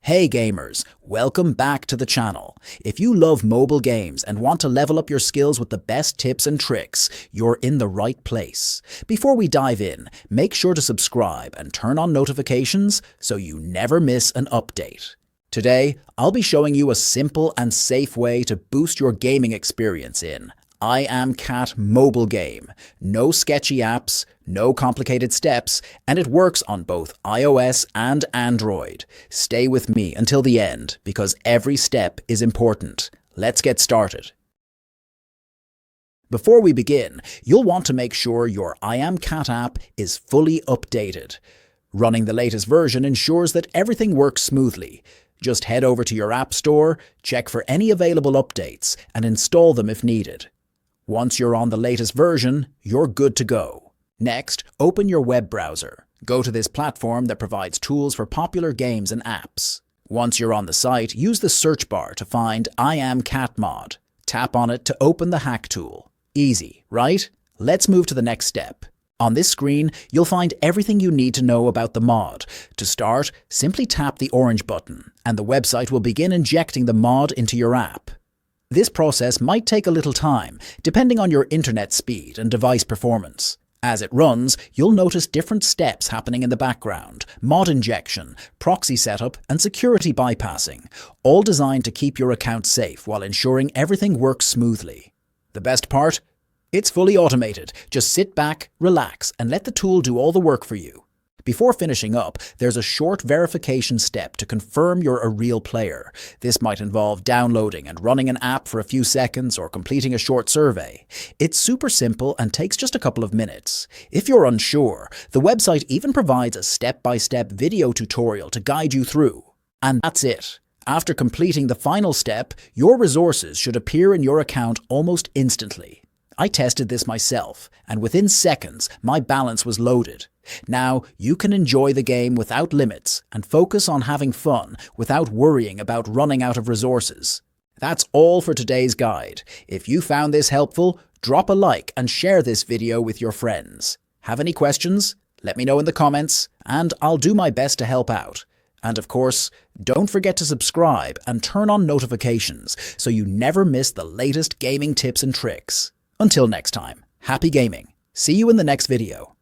Hey gamers, welcome back to the channel. If you love mobile games and want to level up your skills with the best tips and tricks, you're in the right place. Before we dive in, make sure to subscribe and turn on notifications so you never miss an update. Today, I'll be showing you a simple and safe way to boost your gaming experience in iAmCat mobile game. No sketchy apps, no complicated steps, and it works on both iOS and Android. Stay with me until the end because every step is important. Let's get started. Before we begin, you'll want to make sure your iAmCat app is fully updated. Running the latest version ensures that everything works smoothly. Just head over to your app store, check for any available updates, and install them if needed. Once you're on the latest version, you're good to go. Next, open your web browser. Go to this platform that provides tools for popular games and apps. Once you're on the site, use the search bar to find iAmCatMod. Tap on it to open the hack tool. Easy, right? Let's move to the next step. On this screen, you'll find everything you need to know about the mod. To start, simply tap the orange button, and the website will begin injecting the mod into your app. This process might take a little time, depending on your internet speed and device performance. As it runs, you'll notice different steps happening in the background: mod injection, proxy setup, and security bypassing, all designed to keep your account safe while ensuring everything works smoothly. The best part? It's fully automated. Just sit back, relax, and let the tool do all the work for you. Before finishing up, there's a short verification step to confirm you're a real player. This might involve downloading and running an app for a few seconds or completing a short survey. It's super simple and takes just a couple of minutes. If you're unsure, the website even provides a step-by-step video tutorial to guide you through. And that's it. After completing the final step, your resources should appear in your account almost instantly. I tested this myself, and within seconds, my balance was loaded. Now, you can enjoy the game without limits and focus on having fun without worrying about running out of resources. That's all for today's guide. If you found this helpful, drop a like and share this video with your friends. Have any questions? Let me know in the comments, and I'll do my best to help out. And of course, don't forget to subscribe and turn on notifications so you never miss the latest gaming tips and tricks. Until next time, happy gaming. See you in the next video.